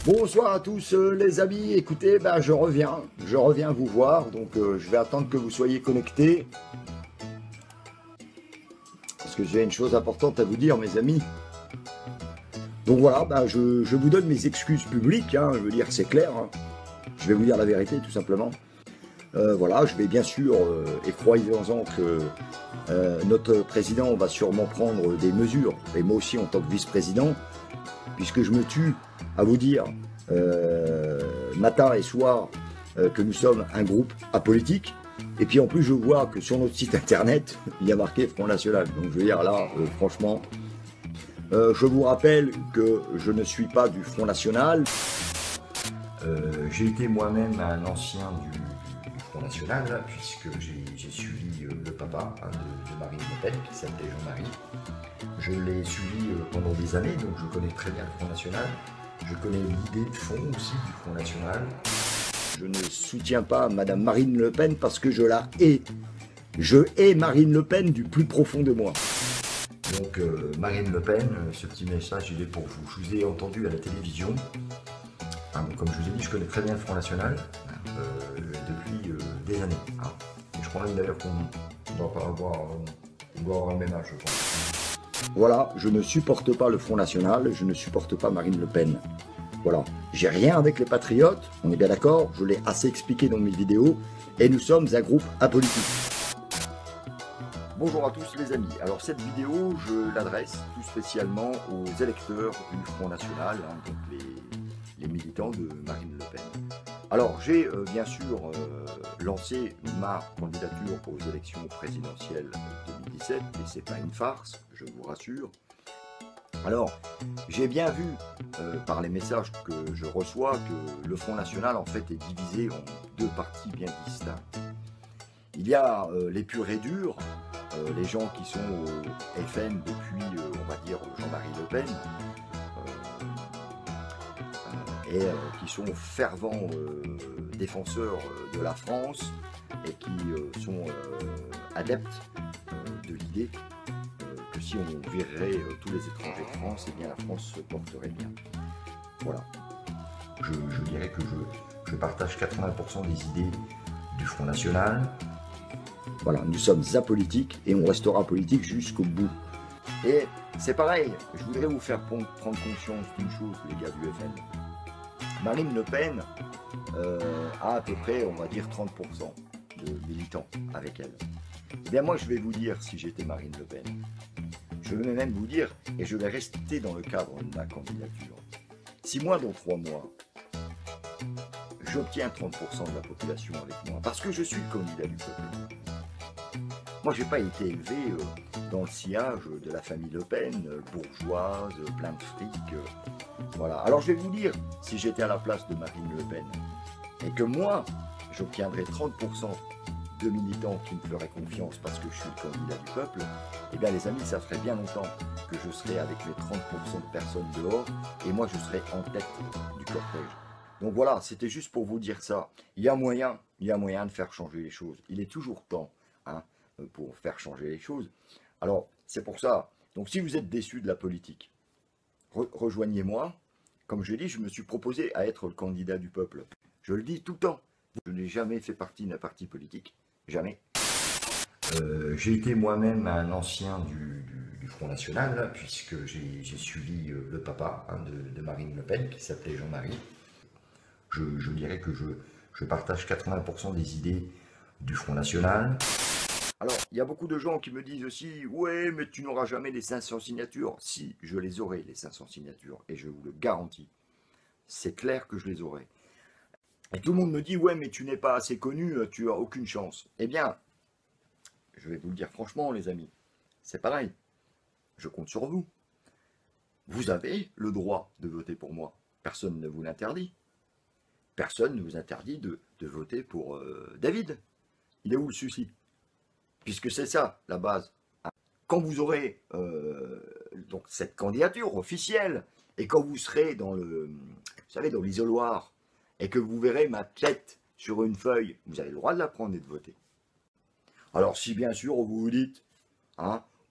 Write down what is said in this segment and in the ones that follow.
Bonsoir à tous les amis, écoutez, je reviens vous voir, donc je vais attendre que vous soyez connectés. Parce que j'ai une chose importante à vous dire mes amis. Donc voilà, je vous donne mes excuses publiques, je veux dire c'est clair, je vais vous dire la vérité tout simplement. Voilà, je vais bien sûr, et croyez-en que notre président va sûrement prendre des mesures, et moi aussi en tant que vice-président, puisque je me tue à vous dire matin et soir que nous sommes un groupe apolitique. Et puis en plus je vois que sur notre site internet, il y a marqué Front National. Donc je veux dire là, franchement, je vous rappelle que je ne suis pas du Front National. J'ai été moi-même un ancien du Front National, là, puisque j'ai suivi le papa de Marine Le Pen, qui s'appelait Jean-Marie. Je l'ai suivi pendant des années, donc je connais très bien le Front National. Je connais l'idée de fond aussi du Front National. Je ne soutiens pas Madame Marine Le Pen parce que je la hais. Je hais Marine Le Pen du plus profond de moi. Donc Marine Le Pen, ce petit message il est pour vous. Je vous ai entendu à la télévision. Comme je vous ai dit, je connais très bien le Front National depuis des années. Et je crois même d'ailleurs qu'on ne doit pas avoir le même âge, je pense. Voilà, je ne supporte pas le Front National, je ne supporte pas Marine Le Pen. Voilà, j'ai rien avec les patriotes, on est bien d'accord, je l'ai assez expliqué dans mes vidéos, et nous sommes un groupe apolitique. Bonjour à tous les amis, alors cette vidéo, je l'adresse tout spécialement aux électeurs du Front National, donc les militants de Marine Le Pen. Alors j'ai bien sûr lancé ma candidature aux élections présidentielles 2017, et c'est pas une farce, je vous rassure. Alors, j'ai bien vu par les messages que je reçois que le Front National en fait est divisé en deux partis bien distincts. Il y a les purs et durs, les gens qui sont au FN depuis, on va dire, Jean-Marie Le Pen, et qui sont fervents défenseurs de la France et qui sont adeptes de l'idée que si on virerait tous les étrangers de France, eh bien la France se porterait bien. Voilà. Je dirais que je partage 80% des idées du Front National. Voilà, nous sommes apolitiques et on restera politique jusqu'au bout. Et c'est pareil, je voudrais vous faire prendre conscience d'une chose, les gars du FN. Marine Le Pen a à peu près, on va dire, 30% de militants avec elle. Eh bien moi, je vais vous dire, si j'étais Marine Le Pen, je vais même vous dire, et je vais rester dans le cadre de ma candidature, si moi, dans 3 mois, j'obtiens 30% de la population avec moi, parce que je suis le candidat du peuple. Moi, je n'ai pas été élevé dans le sillage de la famille Le Pen, bourgeoise, plein de fric. Voilà. Alors, je vais vous dire, si j'étais à la place de Marine Le Pen, et que moi, j'obtiendrais 30% de militants qui me feraient confiance parce que je suis le candidat du peuple, eh bien les amis, ça ferait bien longtemps que je serais avec les 30% de personnes dehors, et moi je serais en tête du cortège. Donc voilà, c'était juste pour vous dire ça. Il y a moyen de faire changer les choses. Il est toujours temps pour faire changer les choses. Alors, c'est pour ça. Donc si vous êtes déçus de la politique, rejoignez-moi. Comme je l'ai dit, je me suis proposé à être le candidat du peuple. Je le dis tout le temps. Je n'ai jamais fait partie d'un parti politique. Jamais. J'ai été moi-même un ancien du Front National, là, puisque j'ai suivi le papa de Marine Le Pen, qui s'appelait Jean-Marie. Je dirais que je partage 80% des idées du Front National. Alors, il y a beaucoup de gens qui me disent aussi « Ouais, mais tu n'auras jamais les 500 signatures. » Si, je les aurai, les 500 signatures, et je vous le garantis. C'est clair que je les aurai. Et tout le monde me dit « Ouais, mais tu n'es pas assez connu, tu n'as aucune chance. » Eh bien, je vais vous le dire franchement, les amis, c'est pareil. Je compte sur vous. Vous avez le droit de voter pour moi. Personne ne vous l'interdit. Personne ne vous interdit de voter pour David. Il est où le souci? Puisque c'est ça, la base. Quand vous aurez donc cette candidature officielle, et quand vous serez dans le, vous savez, dans l'isoloir, et que vous verrez ma tête sur une feuille, vous avez le droit de la prendre et de voter. Alors si bien sûr vous vous dites,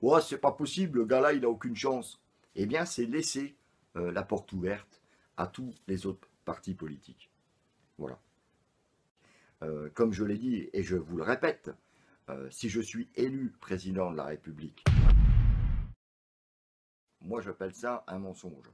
ouais, c'est pas possible, le gars-là, il n'a aucune chance, eh bien c'est laisser la porte ouverte à tous les autres partis politiques. Voilà. Comme je l'ai dit, et je vous le répète, si je suis élu président de la République, moi j'appelle ça un mensonge.